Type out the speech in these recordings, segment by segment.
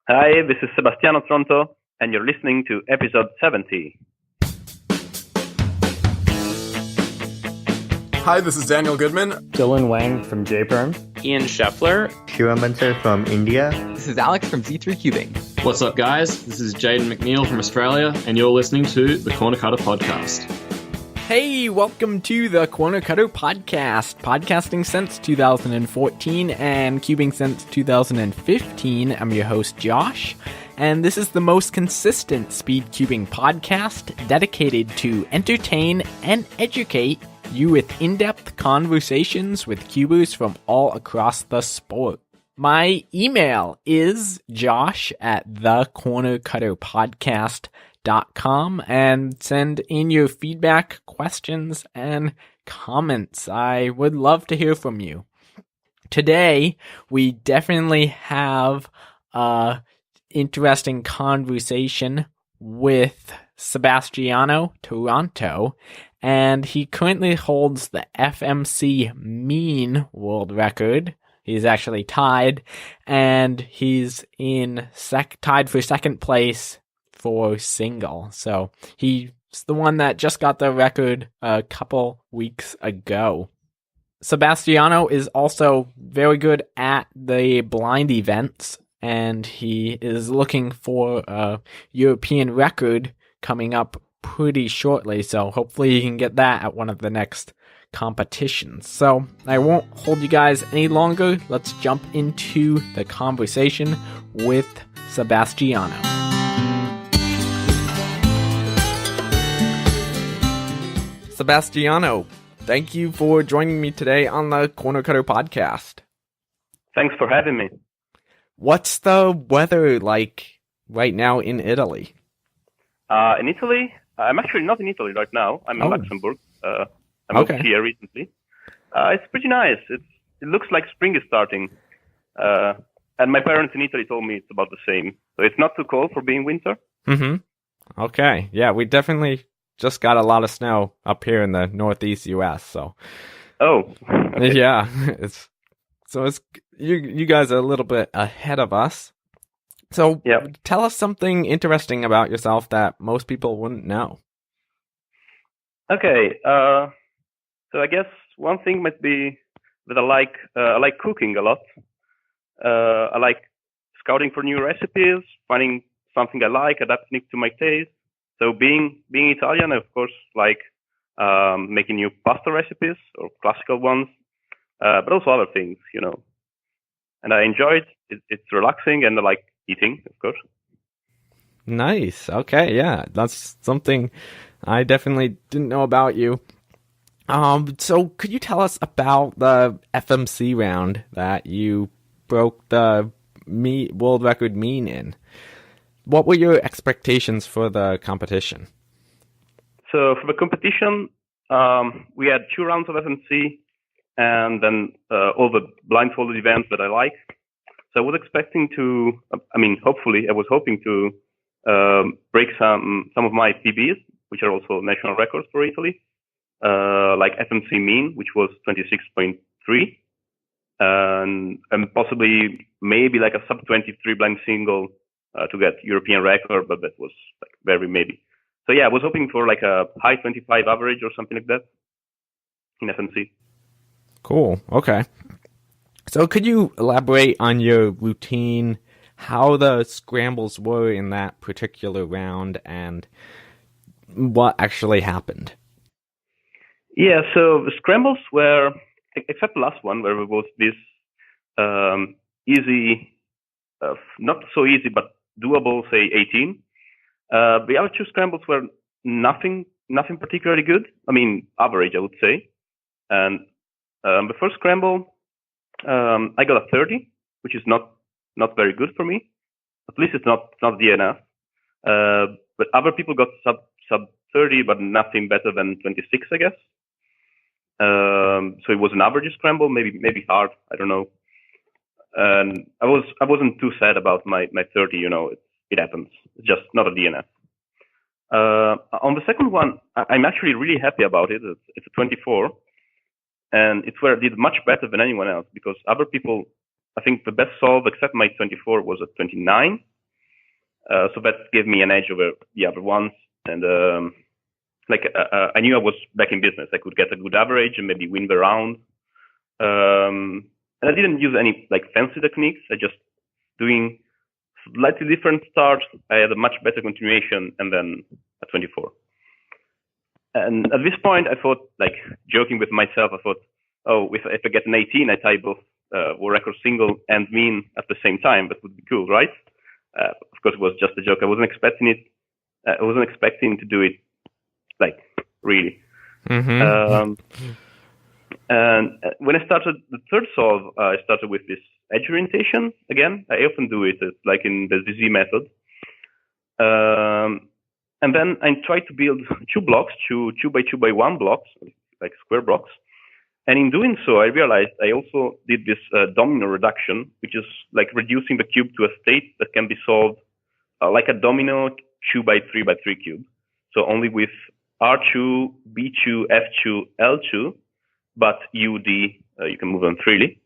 Hi, this is Sebastiano Tronto, and you're listening to episode 70. Hi, this is Daniel Goodman. Dylan Wang from JPerm. Ian Scheffler. Shiva Mansur from India. This is Alex from Z3 Cubing. What's up, guys? This is Jaden McNeil from Australia, and you're listening to the Corner Cutter Podcast. Hey, welcome to the Corner Cutter Podcast. Podcasting since 2014 and cubing since 2015. I'm your host, Josh, and this is the most consistent speed cubing podcast dedicated to entertain and educate you with in-depth conversations with cubers from all across the sport. My email is josh@thecornercutterpodcast.com and send in your feedback, questions, and comments. I would love to hear from you. Today, we definitely have a interesting conversation with Sebastiano Tronto, and he currently holds the FMC mean world record. He's actually tied, and he's in tied for second place for single. So he's the one that just got the record a couple weeks ago. Sebastiano is also very good at the blind events, and he is looking for a European record coming up pretty shortly. So hopefully he can get that at one of the next competitions. So I won't hold you guys any longer. Let's jump into the conversation with Sebastiano. Sebastiano, thank you for joining me today on the Corner Cutter Podcast. Thanks for having me. What's the weather like right now in Italy? In Italy? I'm actually not in Italy right now. I'm in Luxembourg. I moved here recently. It's pretty nice. It looks like spring is starting. And my parents in Italy told me it's about the same. So it's not too cold for being winter. Mm-hmm. Okay. Yeah, we definitely just got a lot of snow up here in the northeast U.S. So. Oh. Okay. Yeah. It's you guys are a little bit ahead of us. So Tell us something interesting about yourself that most people wouldn't know. Okay. So I guess one thing might be that I like cooking a lot. I like scouting for new recipes, finding something I like, adapting it to my taste. So being Italian, I of course like making new pasta recipes or classical ones, but also other things, you know. And I enjoy it. It's relaxing, and I like eating, of course. Nice. Okay. Yeah, that's something I definitely didn't know about you. So could you tell us about the FMC round that you broke the world record mean in? What were your expectations for the competition? So for the competition, we had 2 rounds of FMC and then all the blindfolded events that I like. So I was expecting to, hopefully, I was hoping to break some of my PBs, which are also national records for Italy. Like FMC mean, which was 26.3, and possibly maybe like a sub 23 blind single to get European record, but that was like very maybe. So yeah, I was hoping for like a high 25 average or something like that in FMC. Cool. Okay. So could you elaborate on your routine, how the scrambles were in that particular round, and what actually happened? Yeah, so the scrambles were, except the last one, where there was this easy, not so easy, but doable, say 18. The other 2 scrambles were nothing particularly good. I mean, average, I would say. And the first scramble, I got a 30, which is not very good for me. At least it's not DNF. But other people got sub 30, but nothing better than 26, I guess. So it was an average scramble, maybe hard, I don't know. And I wasn't too sad about my 30, you know, it happens. It's just not a DNF. On the second one, I'm actually really happy about it. It's a 24. And it's where I did much better than anyone else, because other people, I think the best solve except my 24 was a 29. So that gave me an edge over the other ones. And I knew I was back in business. I could get a good average and maybe win the round. And I didn't use any like fancy techniques. I just doing slightly different starts. I had a much better continuation, and then a 24. And at this point, I thought, like joking with myself, I thought, oh, if I get an 18, I tie both world record single and mean at the same time. That would be cool, right? Of course, it was just a joke. I wasn't expecting it. I wasn't expecting to do it, like really. Mm-hmm. And when I started the third solve, I started with this edge orientation again. I often do it, like in the ZZ method. And then I tried to build two blocks, two by 2 by 1 blocks, like square blocks. And in doing so, I realized I also did this domino reduction, which is like reducing the cube to a state that can be solved like a domino 2 by 3 by 3 cube. So only with R2, B2, F2, L2, but UD, you can move them freely.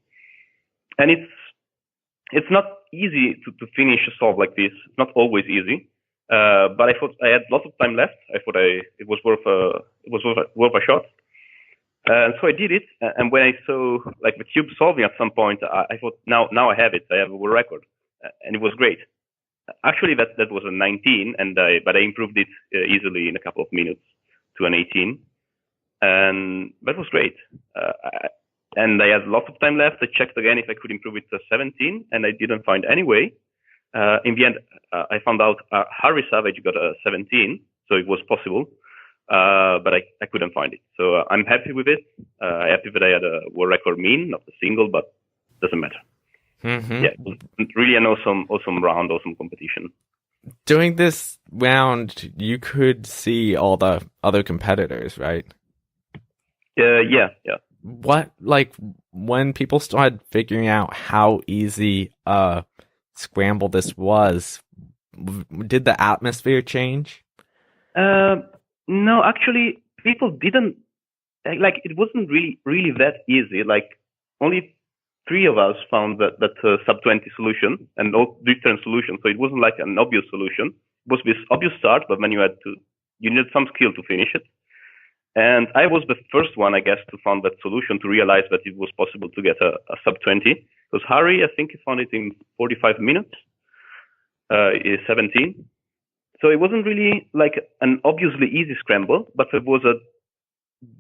And it's not easy to finish a solve like this. It's not always easy. But I thought I had lots of time left. I thought it was worth a shot. And so I did it. And when I saw like the cube solving at some point, I thought now I have it. I have a world record, and it was great. Actually, that was a 19, but I improved it easily in a couple of minutes to an 18, and that was great. And I had lots of time left. I checked again if I could improve it to 17, and I didn't find any way. In the end, I found out Harry Savage got a 17, so it was possible, but I couldn't find it. So I'm happy with it. I'm happy that I had a world record mean, not a single, but doesn't matter. Mm-hmm. Yeah, it was really an awesome round, awesome competition. During this round, you could see all the other competitors, right? Yeah. What, like, when people started figuring out how easy scramble this was, did the atmosphere change? No, actually, people didn't, like, it wasn't really that easy. Like, only 3 of us found that sub-20 solution, and all different solutions. So it wasn't like an obvious solution. It was this obvious start, but then you needed some skill to finish it. And I was the first one, I guess, to find that solution, to realize that it was possible to get a sub-20. Because Harry, I think he found it in 45 minutes, is 17. So it wasn't really like an obviously easy scramble, but it was a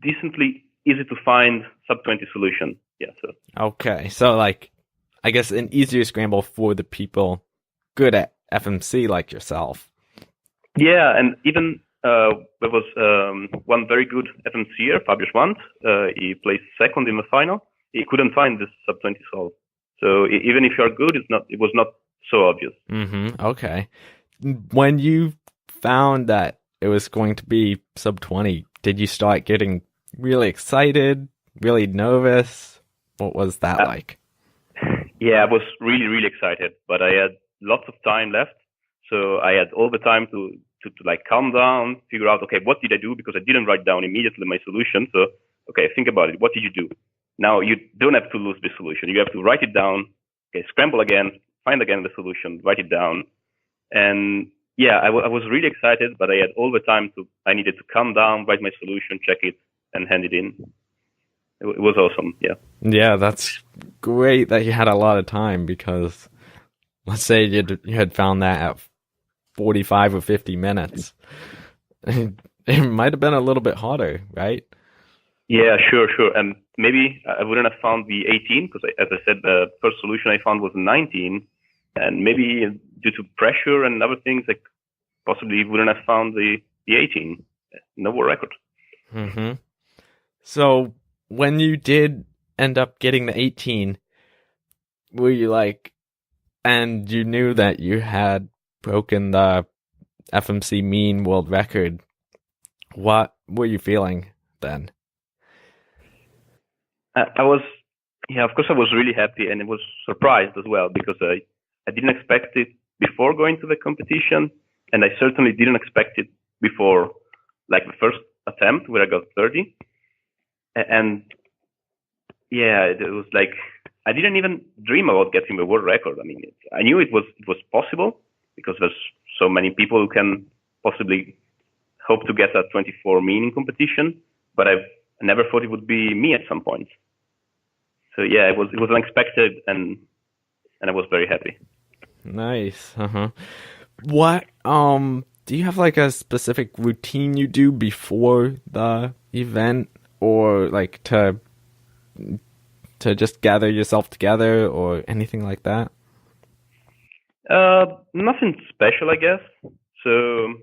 decently easy to find sub-20 solution. Yeah. So. Okay, so like, I guess an easier scramble for the people good at FMC like yourself. Yeah, and even there was one very good FMCer, Fabius Wandt. He placed second in the final. He couldn't find this sub-20 solve. So even if you're good, it was not so obvious. Mm-hmm. Okay. When you found that it was going to be sub-20, did you start getting really excited, really nervous? What was that like? Yeah, I was really excited, but I had lots of time left. So I had all the time to like calm down, figure out, okay, what did I do? Because I didn't write down immediately my solution. So, okay, think about it. What did you do? Now you don't have to lose the solution. You have to write it down. Okay, scramble again, find again the solution, write it down. And yeah, I was really excited, but I had all the time I needed to calm down, write my solution, check it, and hand it in. It was awesome, yeah. Yeah, that's great that you had a lot of time, because let's say you had found that at 45 or 50 minutes. It might have been a little bit harder, right? Yeah, sure. And maybe I wouldn't have found the 18, because as I said, the first solution I found was 19. And maybe due to pressure and other things, I possibly wouldn't have found the 18. No world record. Mm-hmm. So when you did end up getting the 18, were you like, and you knew that you had broken the FMC mean world record, what were you feeling then? I was, of course I was really happy, and I was surprised as well, because I didn't expect it before going to the competition, and I certainly didn't expect it before, like, the first attempt where I got 30. And yeah, it was like, I didn't even dream about getting the world record. I mean, I knew it was possible, because there's so many people who can possibly hope to get a 24 mean competition, but I've never thought it would be me at some point. So yeah, it was unexpected, and I was very happy. Nice. What do you have like a specific routine you do before the event, or like to just gather yourself together or anything like that? Nothing special, I guess. So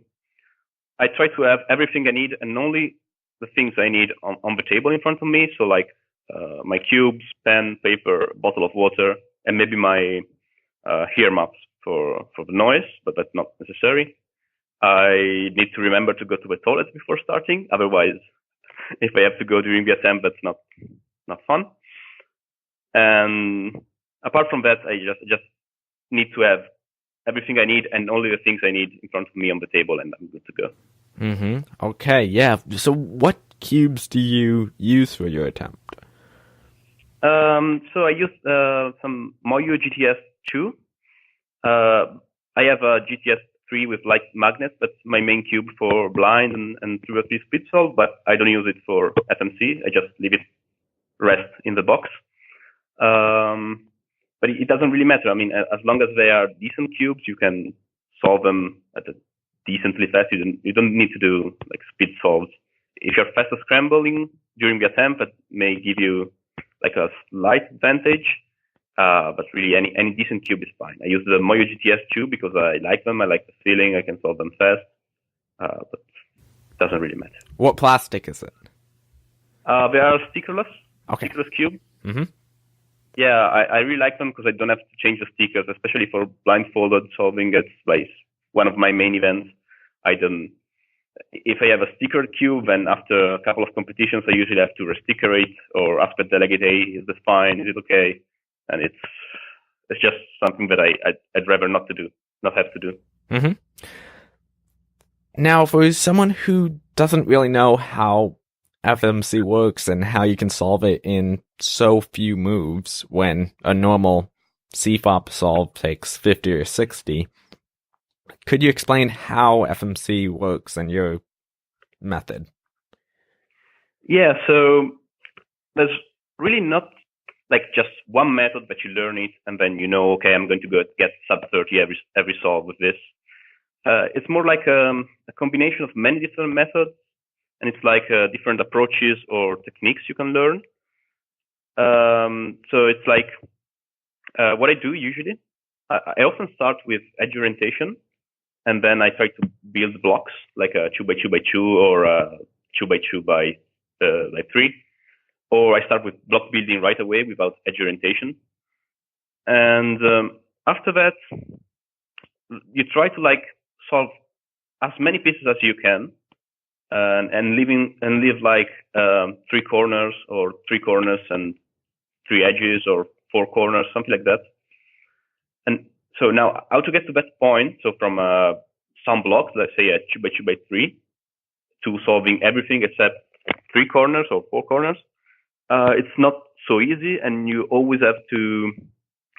I try to have everything I need and only the things I need on the table in front of me. So like my cubes, pen, paper, bottle of water, and maybe my ear muffs for the noise, but that's not necessary. I need to remember to go to the toilet before starting. Otherwise, if I have to go during the attempt, that's not fun. And apart from that, I just need to have everything I need and only the things I need in front of me on the table, and I'm good to go. Okay, yeah. So what cubes do you use for your attempt? So I used some Moyu GTS 2. I have a GTS 3 with light magnets. That's my main cube for blind and previously speed solve, but I don't use it for FMC. I just leave it rest in the box. But it doesn't really matter. I mean, as long as they are decent cubes, you can solve them at a decently fast. You don't need to do like speed solves. If you're faster scrambling during the attempt, that may give you like a slight advantage. But really, any decent cube is fine. I use the Moyo GTS 2 because I like them. I like the feeling. I can solve them fast. But it doesn't really matter. What plastic is it? They are stickerless. Okay. Stickerless cube. Mm-hmm. Yeah, I really like them because I don't have to change the stickers, especially for blindfolded solving. It's like one of my main events. If I have a sticker cube, and after a couple of competitions, I usually have to resticker it or ask the delegate, hey, is this fine? Is it okay? And it's just something that I'd rather not have to do. Mm-hmm. Now, for someone who doesn't really know how FMC works and how you can solve it in so few moves when a normal CFOP solve takes 50 or 60, could you explain how FMC works and your method? Yeah, so there's really not like just one method that you learn it and then you know, okay, I'm going to go get sub 30 every solve with this. It's more like a combination of many different methods, and it's like different approaches or techniques you can learn. So it's like what I do usually. I often start with edge orientation, and then I try to build blocks like a 2x2x2 or a 2x2 by 3. Or I start with block building right away without edge orientation. And after that, you try to like solve as many pieces as you can, and leave like 3 corners or 3 corners and 3 edges or 4 corners, something like that. And so now how to get to that point? So from some blocks, let's say a 2x2x3, to solving everything except 3 corners or 4 corners. It's not so easy, and you always have to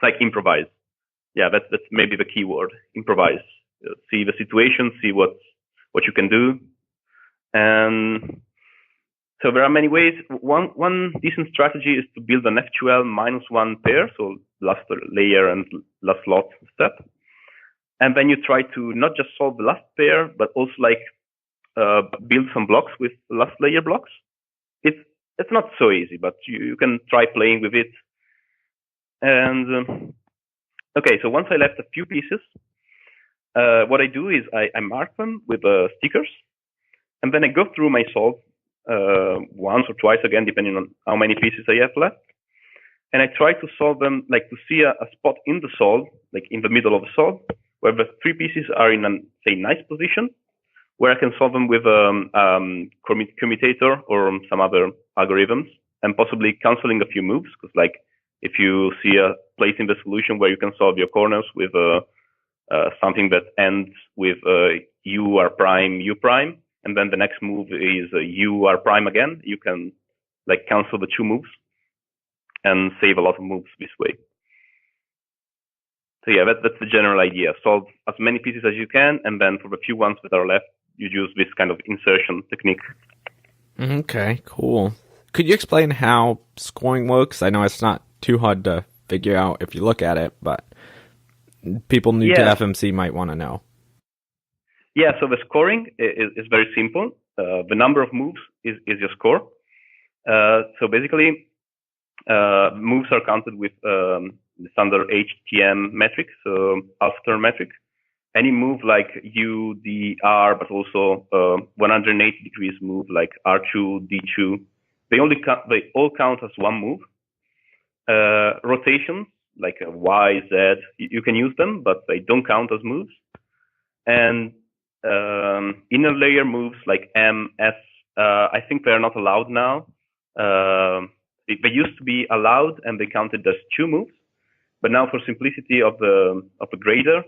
like improvise. Yeah, that's maybe the key word. Improvise. See the situation, see what you can do, and so there are many ways. One decent strategy is to build an FQL -1 pair, so last layer and last slot step, and then you try to not just solve the last pair, but also like build some blocks with last layer blocks. It's not so easy, but you can try playing with it. And okay, so once I left a few pieces, what I do is I mark them with stickers, and then I go through my solve once or twice again, depending on how many pieces I have left. And I try to solve them, like to see a spot in the solve, like in the middle of the solve, where the 3 pieces are in a, say, nice position, where I can solve them with commutator or some other algorithms, and possibly canceling a few moves. Because like if you see a place in the solution where you can solve your corners with something that ends with u r prime u prime, and then the next move is u r prime again, you can like cancel the 2 moves and save a lot of moves this way. So yeah, that's the general idea. Solve as many pieces as you can, and then for the few ones that are left, you use this kind of insertion technique. Okay, cool. Could you explain how scoring works? I know it's not too hard to figure out if you look at it, but people new to FMC might want to know. Yeah, so the scoring is very simple. The number of moves is your score. So basically, moves are counted with the standard HTM metric, so half turn metric. Any move like U, D, R, but also 180 degrees move like R2, D2, they all count as one move. Rotations like Y, Z, you can use them, but they don't count as moves. And inner layer moves like M, S, I think they're not allowed now. They used to be allowed and they counted as two moves, but now for simplicity of the grader,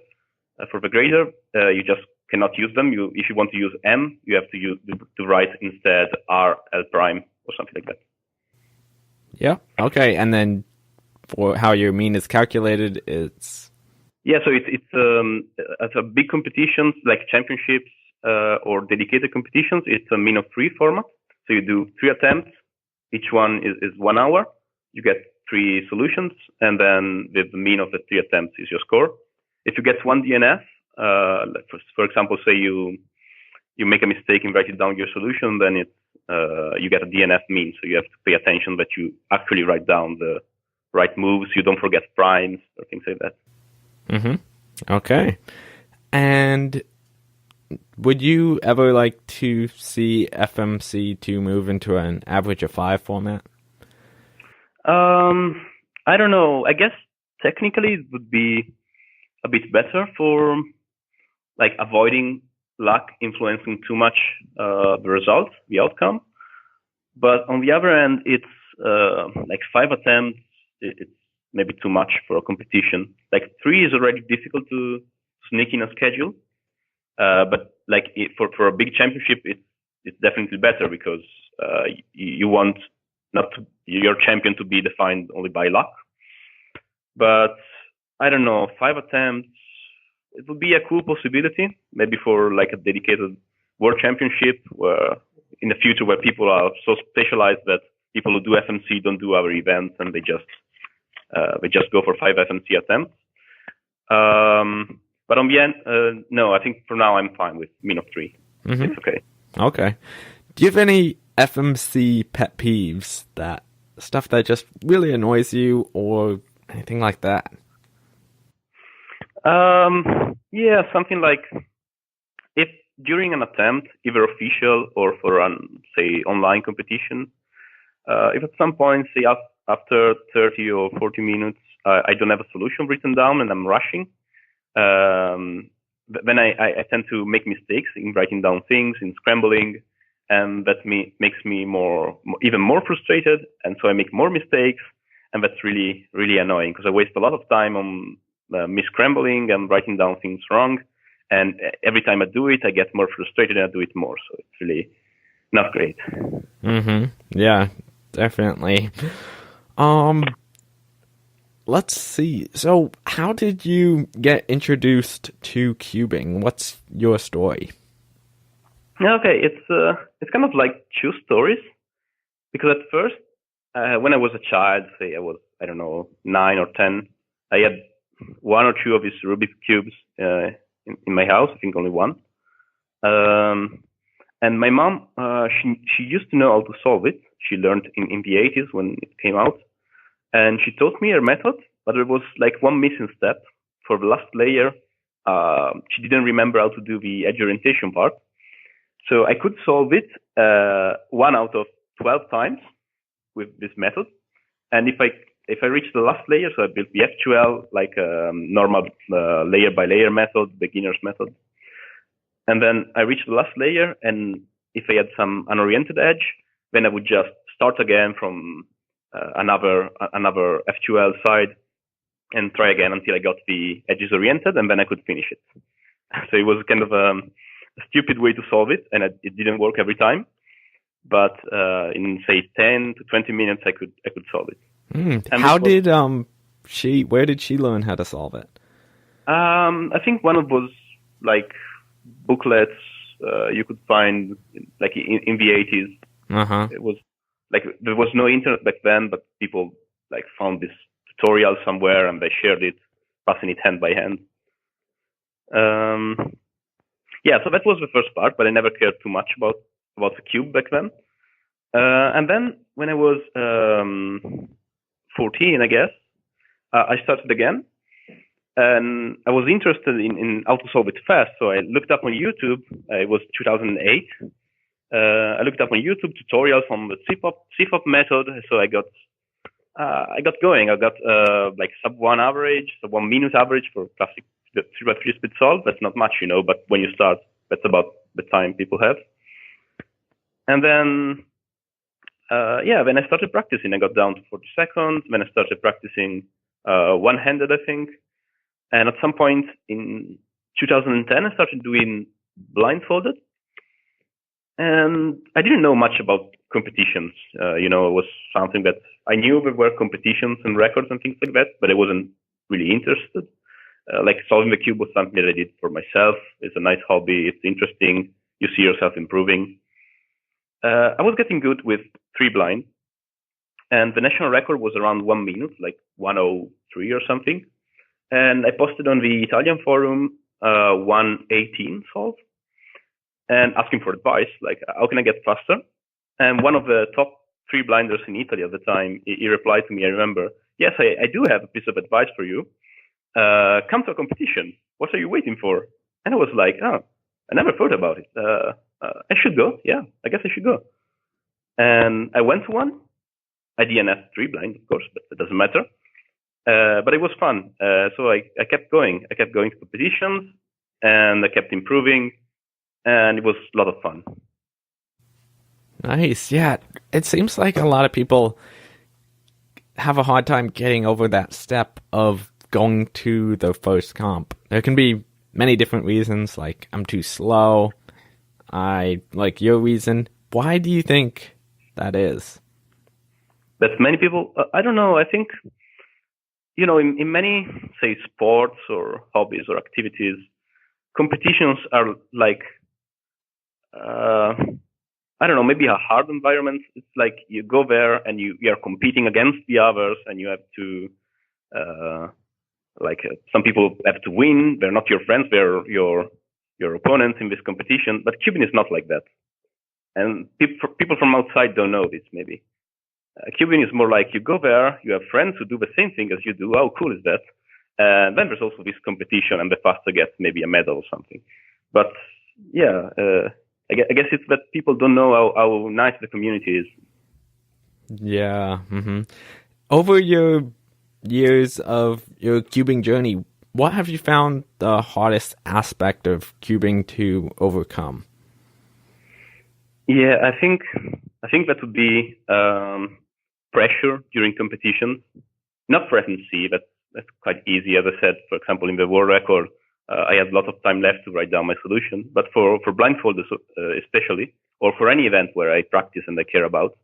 you just cannot use them. If you want to use M, you have to write instead R, L prime or something like that. Yeah. Okay. And then for how your mean is calculated, it's so it's a big competitions like championships or dedicated competitions. It's a mean of 3 format. So you do 3 attempts. Each one is 1 hour. You get 3 solutions, and then the mean of the 3 attempts is your score. If you get 1 DNF, for example, say you make a mistake in writing down your solution, then you get a DNF mean. So you have to pay attention that you actually write down the right moves. You don't forget primes or things like that. Mm-hmm. Okay. And would you ever like to see FMC to move into an average of 5 format? I don't know. I guess technically it would be a bit better for like avoiding luck influencing too much the result, the outcome. But on the other end, it's like 5 attempts. It's maybe too much for a competition. Like 3 is already difficult to sneak in a schedule. But like for a big championship, it's definitely better because you want your champion to be defined only by luck. But I don't know, 5 attempts, it would be a cool possibility, maybe for like a dedicated world championship where in the future where people are so specialized that people who do FMC don't do our events and they just go for 5 FMC attempts. But on the end, no, I think for now I'm fine with mean of 3. Mm-hmm. It's okay. Okay. Do you have any FMC pet peeves, that stuff that just really annoys you or anything like that? Yeah, something like if during an attempt, either official or for an, say, online competition, if at some point, say after 30 or 40 minutes, I don't have a solution written down and I'm rushing, then I tend to make mistakes in writing down things, in scrambling, and that makes me even more frustrated, and so I make more mistakes, and that's really, really annoying because I waste a lot of time on mis-scrambling and writing down things wrong, and every time I do it, I get more frustrated and I do it more, so it's really not great. Mm-hmm. Yeah, definitely. Let's see. So, how did you get introduced to cubing? What's your story? Okay, it's kind of like 2 stories, because at first, when I was a child, say I was 9 or 10, I had 1 or 2 of these Rubik's cubes in my house. I think only 1. And my mom, she used to know how to solve it. She learned in the 80s when it came out. And she taught me her method, but there was like one missing step. For the last layer, she didn't remember how to do the edge orientation part. So I could solve it 1 out of 12 times with this method. And if I reach the last layer, so I built the F2L, like a normal layer by layer method, beginner's method. And then I reached the last layer, and if I had some unoriented edge, then I would just start again from another F2L side and try again until I got the edges oriented, and then I could finish it. So it was kind of a stupid way to solve it, and it didn't work every time. But in say 10 to 20 minutes, I could solve it. Where did she learn how to solve it? I think one of those like booklets you could find like in the 80s. Uh-huh. It was like there was no internet back then, but people like found this tutorial somewhere and they shared it, passing it hand by hand. Yeah, so that was the first part, but I never cared too much about the cube back then. And then when I was 14, I guess, I started again. And I was interested in how to solve it fast, so I looked up on YouTube. It was 2008. I looked up on YouTube tutorials on the CFOP method, so I got going. I got like sub 1 average, sub 1 minute average for classic 3x3 speed solve. That's not much, but when you start, that's about the time people have. And then, then I started practicing. I got down to 40 seconds. Then I started practicing one-handed, I think. And at some point in 2010, I started doing blindfolded. And I didn't know much about competitions. It was something that I knew there were competitions and records and things like that, but I wasn't really interested. Like solving the cube was something that I did for myself. It's a nice hobby. It's interesting. You see yourself improving. I was getting good with 3 blind. And the national record was around 1 minute, like 1:03 or something. And I posted on the Italian forum 1:18 solve and asking for advice, like how can I get faster? And one of the top 3 blinders in Italy at the time, he replied to me, I remember, yes, I do have a piece of advice for you. Come to a competition. What are you waiting for? And I was like, oh, I never thought about it. I should go. Yeah, I guess I should go. And I went to one. I didn't have 3 blind, of course, but it doesn't matter. But it was fun. So I kept going. I kept going to competitions, and I kept improving, and it was a lot of fun. Nice. Yeah, it seems like a lot of people have a hard time getting over that step of going to the first comp. There can be many different reasons, like I'm too slow. I like your reason. Why do you think that is? That many people, I don't know. I think, in many, say, sports or hobbies or activities, competitions are like, I don't know, maybe a hard environment. It's like you go there and you are competing against the others, and you have to, some people have to win. They're not your friends; they're your opponents in this competition. But cubing is not like that, and people from outside don't know this. Maybe cubing is more like you go there, you have friends who do the same thing as you do. How cool is that? And then there's also this competition, and the faster gets maybe a medal or something. But yeah. I guess it's that people don't know how nice the community is. Yeah. Mm-hmm. Over your years of your cubing journey, what have you found the hardest aspect of cubing to overcome? Yeah, I think that would be pressure during competitions. Not for FNC, that's quite easy. As I said, for example, in the world record, I had a lot of time left to write down my solution. But for blindfolders especially, or for any event where I practice and I care about,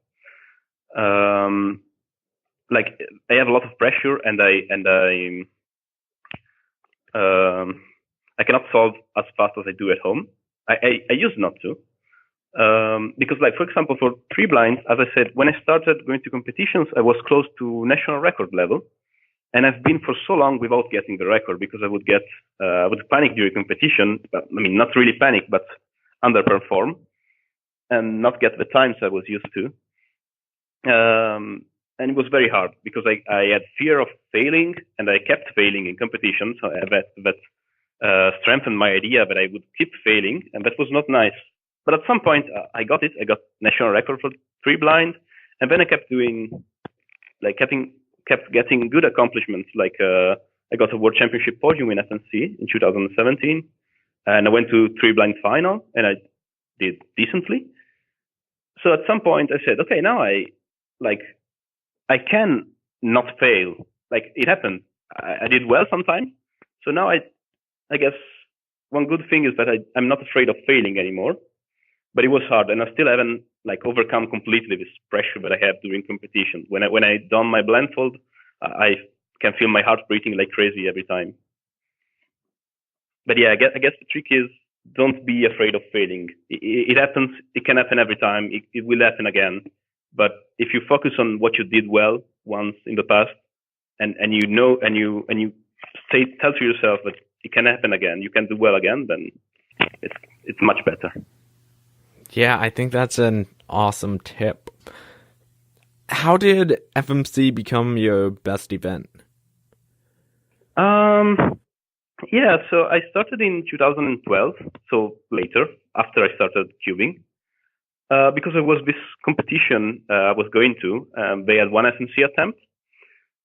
like I have a lot of pressure, and I cannot solve as fast as I do at home. I used not to, because, like, for example, for 3 blinds, as I said, when I started going to competitions, I was close to national record level. And I've been for so long without getting the record because I would panic during competition. I mean, not really panic, but underperform and not get the times I was used to. And it was very hard because I had fear of failing, and I kept failing in competition. So that strengthened my idea that I would keep failing, and that was not nice. But at some point, I got it. I got national record for 3 blind, and then I kept doing, like, kept getting good accomplishments. Like I got a world championship podium in FNC in 2017, and I went to 3 blind final, and I did decently. So at some point I said, okay, now I can not fail. Like, it happened. I did well sometimes. So now I guess one good thing is that I'm not afraid of failing anymore. But it was hard, and I still haven't overcome completely this pressure that I have during competition. When I don my blindfold, I can feel my heart beating like crazy every time. but yeah, I guess the trick is don't be afraid of failing. It happens. It can happen every time. It will happen again. But if you focus on what you did well once in the past, and you know, and you tell to yourself that it can happen again, you can do well again, then it's much better. Yeah, I think that's an awesome tip. How did FMC become your best event? Yeah, so I started in 2012, so later, after I started cubing, because there was this competition I was going to. They had one FMC attempt,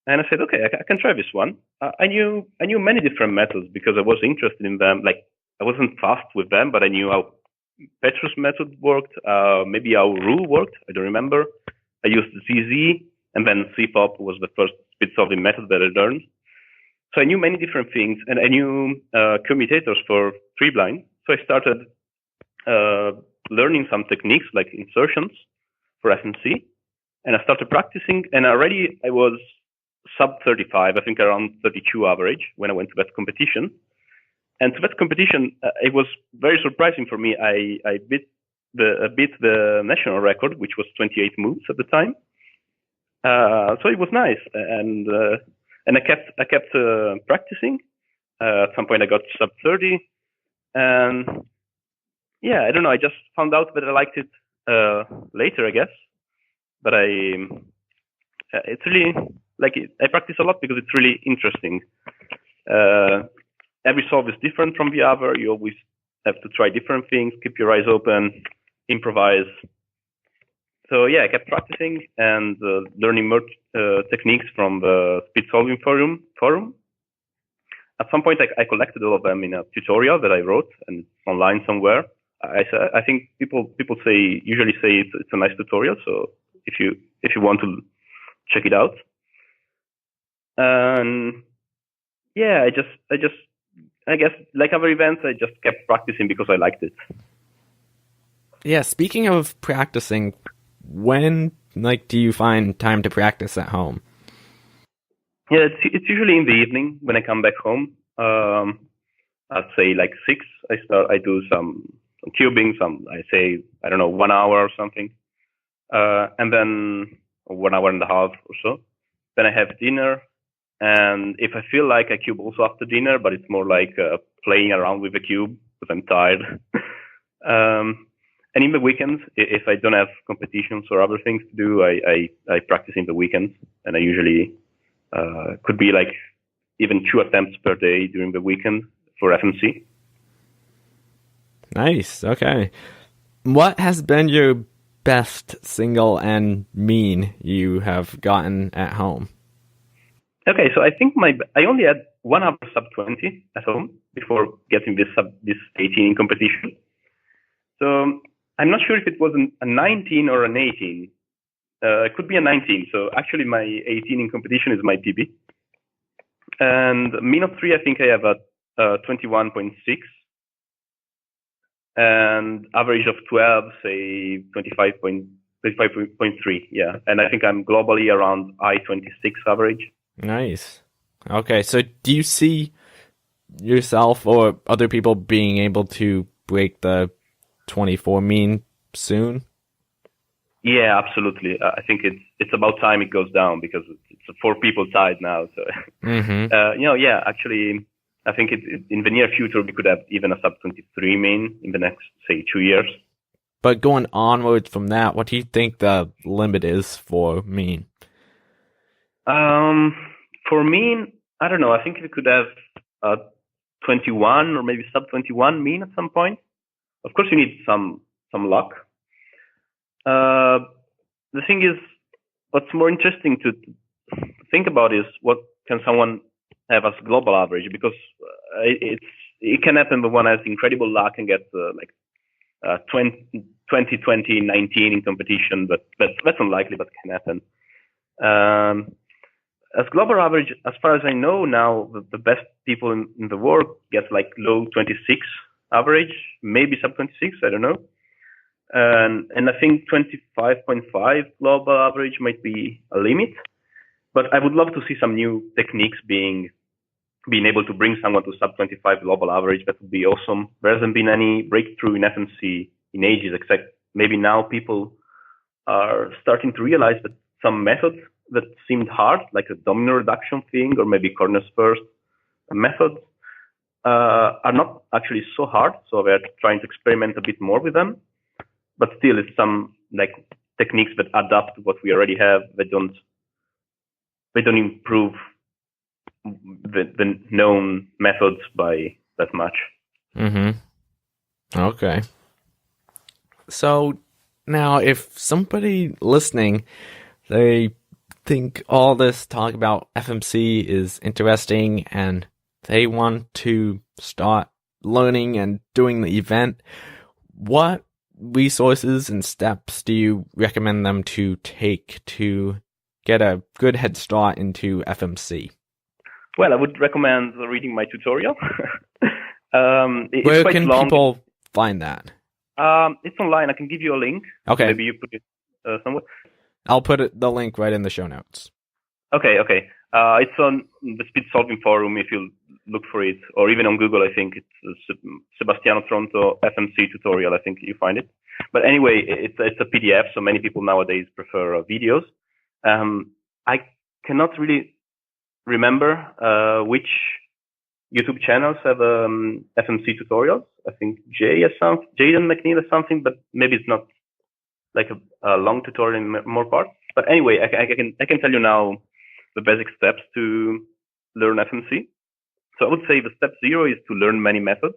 and I said, okay, I can try this one. I knew many different methods because I was interested in them. Like, I wasn't fast with them, but I knew how Petrus method worked, maybe how rule worked. I don't remember. I used ZZ, and then CPOP was the first speed solving method that I learned. So I knew many different things, and I knew commutators for 3-blind. So I started learning some techniques like insertions for FMC, and I started practicing, and already I was sub 35, I think around 32 average when I went to that competition. And to that competition, it was very surprising for me. I beat the national record, which was 28 moves at the time. So it was nice, and I kept practicing. At some point, I got sub 30, and yeah, I don't know. I just found out that I liked it later, I guess. But it's really like I practice a lot because it's really interesting. Every solve is different from the other. You always have to try different things, keep your eyes open, improvise. So yeah, I kept practicing and learning more techniques from the speed solving forum. At some point, I collected all of them in a tutorial that I wrote and online somewhere. I think people usually say it's a nice tutorial. So if you want to check it out, and yeah, I guess like other events, I just kept practicing because I liked it. Yeah, speaking of practicing, when do you find time to practice at home? Yeah, it's usually in the evening when I come back home. I'd say like 6. I do some cubing, I say, I don't know, 1 hour or something, and then 1 hour and a half or so. Then I have dinner, and if I feel like I cube also after dinner, but it's more like playing around with the cube because I'm tired. And in the weekends, if I don't have competitions or other things to do, I practice in the weekends, and I usually could be like even 2 attempts per day during the weekend for FMC. Nice. Okay. What has been your best single and mean you have gotten at home? Okay, so I think I only had 1 hour sub 20 at home before getting this 18 in competition. So I'm not sure if it was a 19 or an 18. It could be a 19. So actually, my 18 in competition is my PB. And mean of 3, I think I have a 21.6. And average of 12, say 25.3. Yeah. And I think I'm globally around I-26 average. Nice. Okay, so do you see yourself or other people being able to break the 24 mean soon? Yeah, absolutely. I think it's about time it goes down because it's a 4 people tied now. So, yeah, actually, I think in the near future we could have even a sub 23 mean in the next, say, 2 years. But going onwards from that, what do you think the limit is for mean? For mean, I don't know. I think we could have 21 or maybe sub 21 mean at some point. Of course, you need some luck. The thing is, what's more interesting to think about is what can someone have as global average, because it can happen that one has incredible luck and get 20, 20, 19 in competition, but that's unlikely, but can happen. As global average, as far as I know now, the best people in the world get like low 26 average, maybe sub 26, I don't know. And I think 25.5 global average might be a limit, but I would love to see some new techniques being being able to bring someone to sub 25 global average, that would be awesome. There hasn't been any breakthrough in FMC in ages, except maybe now people are starting to realize that some methods that seemed hard, like a domino reduction thing, or maybe corners first methods, are not actually so hard. So we're trying to experiment a bit more with them. But still, it's some like techniques that adapt to what we already have. They don't improve the known methods by that much. Okay. So now, if somebody listening, they think all this talk about FMC is interesting and they want to start learning and doing the event, what resources and steps do you recommend them to take to get a good head start into FMC? Well, I would recommend reading my tutorial. Where can people find that? It's online. I can give you a link. Okay. Maybe you put it somewhere. I'll put the link right in the show notes. Okay. It's on the Speed Solving forum if you look for it, or even on Google. I think it's Sebastiano Tronto FMC tutorial. I think you find it. But anyway, it's a PDF, so many people nowadays prefer videos. I cannot really remember which YouTube channels have FMC tutorials. I think Jaden MacLeod has something, but maybe it's not like a long tutorial in more parts. But anyway, I can tell you now the basic steps to learn FMC. So I would say the step 0 is to learn many methods,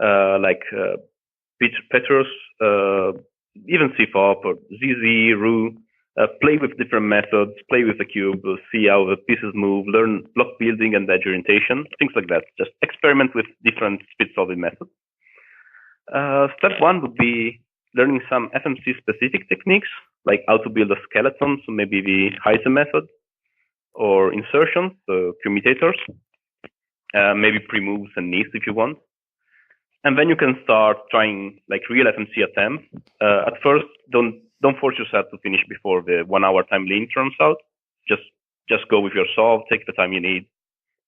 like Petrus, even CFOP or ZZ, Roux. Play with different methods, play with the cube, see how the pieces move, learn block building and edge orientation, things like that. Just experiment with different speed solving methods. Step 1 would be learning some FMC specific techniques, like how to build a skeleton, so maybe the Heise method, or insertions, so commutators, maybe pre-moves and knees if you want. And then you can start trying like real FMC attempts. At first, don't force yourself to finish before the 1 hour time limit runs out. Just go with your solve, take the time you need.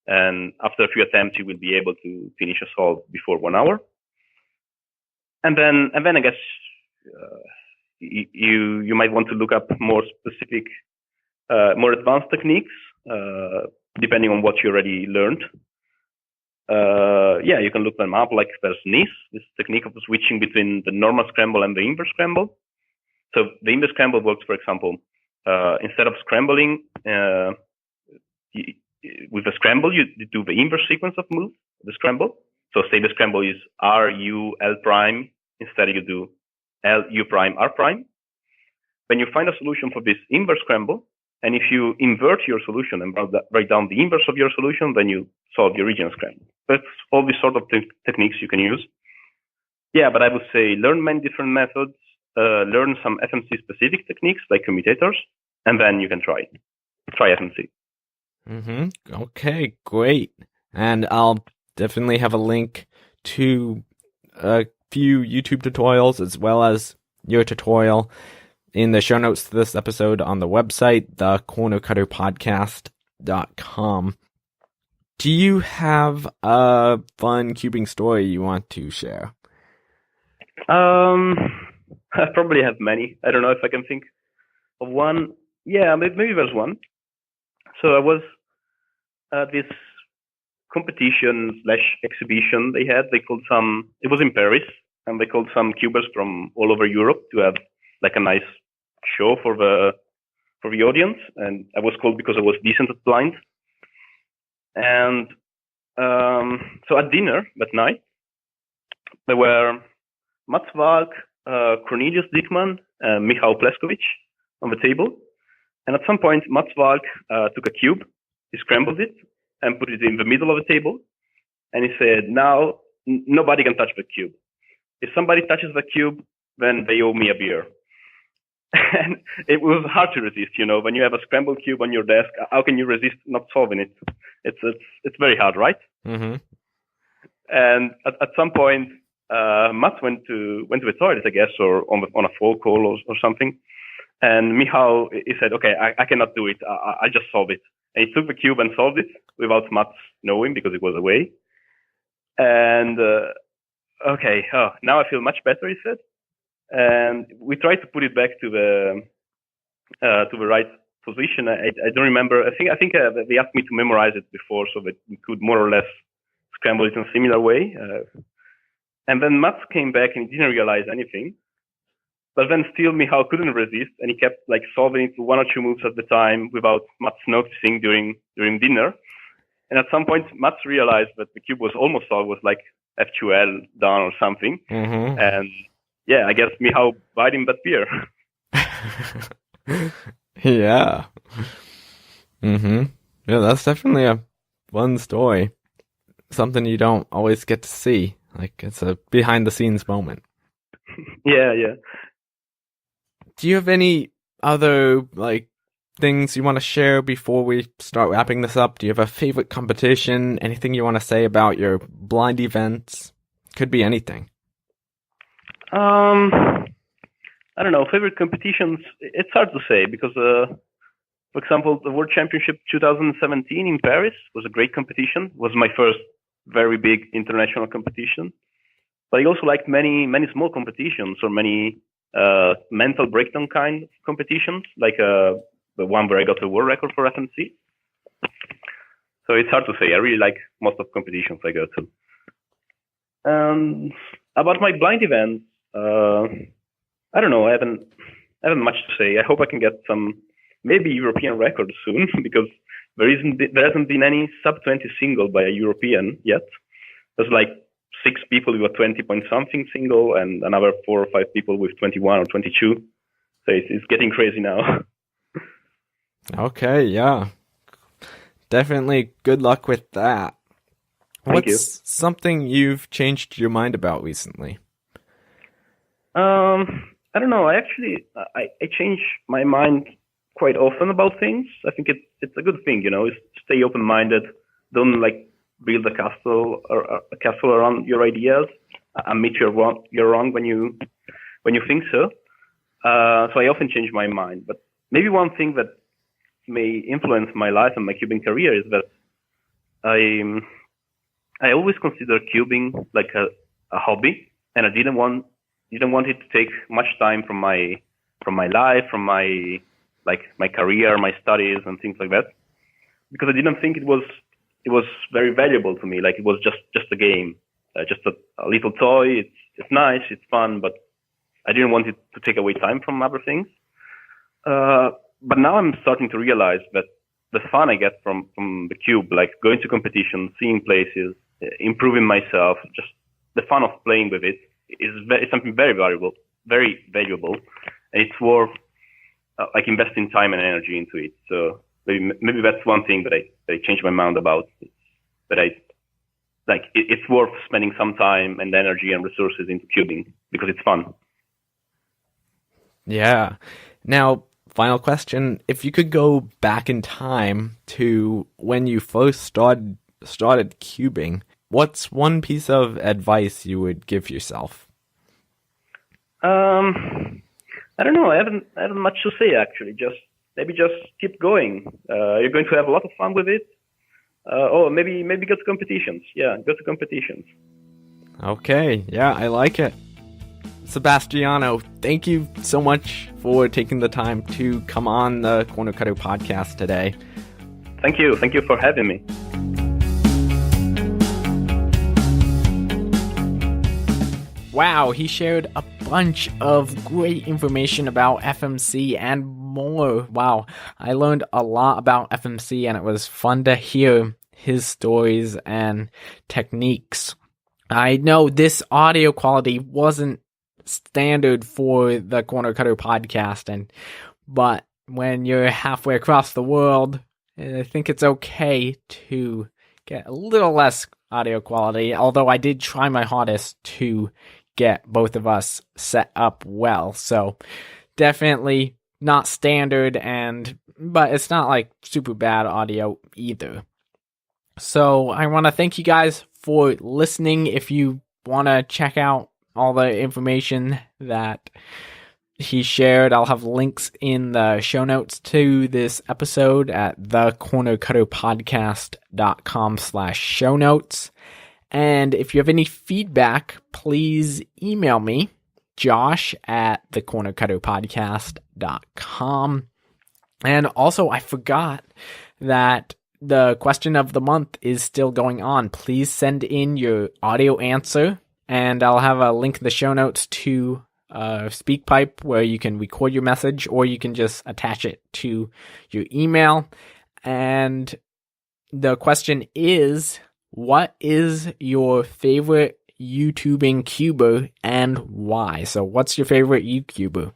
And after a few attempts, you will be able to finish a solve before 1 hour. And then I guess you might want to look up more specific, more advanced techniques, depending on what you already learned. You can look them up, like there's knees, this technique of switching between the normal scramble and the inverse scramble. So the inverse scramble works, for example, instead of scrambling with a scramble, you do the inverse sequence of moves, the scramble. So say the scramble is R, U, L prime. Instead you do L, U prime, R prime. When you find a solution for this inverse scramble, and if you invert your solution and write down the inverse of your solution, then you solve the original scramble. That's all these sort of techniques you can use. Yeah, but I would say learn many different methods, learn some FMC specific techniques like commutators, and then you can try FMC. Okay, great. And I'll definitely have a link to a few YouTube tutorials as well as your tutorial in the show notes to this episode on the website, thecornercutterpodcast.com. Do you have a fun cubing story you want to share? I probably have many. I don't know if I can think of one. Yeah, maybe there's one. So I was at this competition/exhibition they had. It was in Paris, and they called some cubers from all over Europe to have like a nice show for the audience. And I was called because I was decent at blind. And so at dinner that night, there were Mats Valk, Cornelius Dickmann, and Michał Pleskovic on the table. And at some point, Mats Valk took a cube, he scrambled it, and put it in the middle of the table. And he said, now, nobody can touch the cube. If somebody touches the cube, then they owe me a beer. And it was hard to resist, when you have a scrambled cube on your desk, how can you resist not solving it? It's very hard, right? Mm-hmm. And at some point, Mats went to the toilet, I guess, or on a phone call or something. And Michał, he said, okay, I cannot do it. I just solve it. And he took the cube and solved it without Mats knowing because it was away. And okay, now I feel much better, he said. And we tried to put it back to the right position. I don't remember. I think they asked me to memorize it before so that we could more or less scramble it in a similar way. And then Mats came back and he didn't realize anything. But then still Michal couldn't resist, and he kept like solving it 1 or 2 moves at the time without Mats noticing during dinner. And at some point, Mats realized that the cube was almost solved, was like F2L done or something. Mm-hmm. And yeah, I guess Michal bought him that beer. Yeah. Mm-hmm. Yeah, that's definitely a fun story. Something you don't always get to see. Like, it's a behind-the-scenes moment. Yeah. Do you have any other, like, things you want to share before we start wrapping this up? Do you have a favorite competition? Anything you want to say about your blind events? Could be anything. I don't know. Favorite competitions? It's hard to say because, for example, the World Championship 2017 in Paris was a great competition. It was my first very big international competition. But I also liked many small competitions or many mental breakdown kind of competitions, like the one where I got the world record for FMC. So it's hard to say. I really like most of competitions I go to. About my blind events, I don't know. I haven't much to say. I hope I can get some maybe European records soon because there hasn't been any sub 20 single by a European yet. There's like 6 people with a 20 point something single and another 4 or 5 people with 21 or 22. So it's getting crazy now. Okay, yeah. Definitely good luck with that. Thank you. What's something you've changed your mind about recently? I don't know. I change my mind quite often about things. I think it's a good thing, is stay open-minded. Don't like build a castle around your ideas. Admit you're wrong when you think so. So I often change my mind. But maybe one thing that may influence my life and my cubing career is that I always consider cubing like a hobby, and I didn't want it to take much time from my life, from my career, my studies, and things like that, because I didn't think it was very valuable to me. Like it was just a game, just a little toy. It's nice, it's fun, but I didn't want it to take away time from other things. But now I'm starting to realize that the fun I get from the cube, like going to competitions, seeing places, improving myself, just the fun of playing with it is something very valuable, and it's worth like investing time and energy into it. So maybe that's one thing that I changed my mind about. That it's worth spending some time and energy and resources into cubing because it's fun. Yeah. Now, final question. If you could go back in time to when you first started cubing, what's one piece of advice you would give yourself? I don't know. I haven't much to say actually. Just keep going. You're going to have a lot of fun with it. Maybe go to competitions. Yeah, go to competitions. Okay. Yeah, I like it. Sebastiano, thank you so much for taking the time to come on the Corner Cutter podcast today. Thank you. Thank you for having me. Wow, he shared a bunch of great information about FMC and more. Wow, I learned a lot about FMC and it was fun to hear his stories and techniques. I know this audio quality wasn't standard for the Corner Cutter podcast, but when you're halfway across the world, I think it's okay to get a little less audio quality, although I did try my hardest to get both of us set up well. So definitely not standard, but it's not like super bad audio either. So I want to thank you guys for listening. If you want to check out all the information that he shared. I'll have links in the show notes to this episode at thecornercutterpodcast.com/show notes. And if you have any feedback, please email me, josh@thecornercutterpodcast.com. And also, I forgot that the question of the month is still going on. Please send in your audio answer, and I'll have a link in the show notes to SpeakPipe where you can record your message, or you can just attach it to your email. And the question is, what is your favorite YouTubing cuber and why? So what's your favorite YouTuber?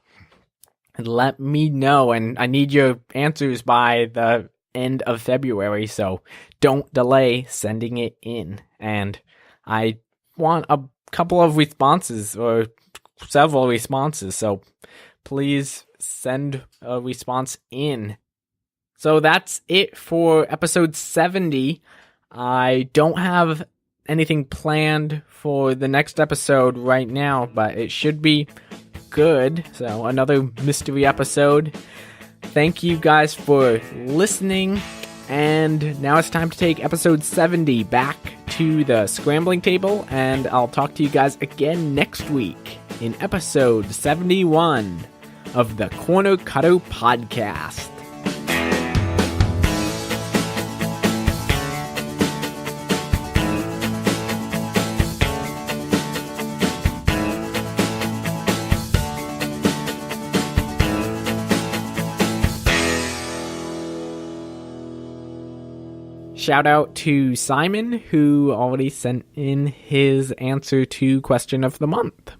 Let me know, and I need your answers by the end of February, so don't delay sending it in. And I want a couple of responses, or several responses, so please send a response in. So that's it for episode 70. I don't have anything planned for the next episode right now, but it should be good. So another mystery episode. Thank you guys for listening, and now it's time to take episode 70 back to the scrambling table, and I'll talk to you guys again next week in episode 71 of the Corner Cutter Podcast. Shout out to Simon, who already sent in his answer to question of the month.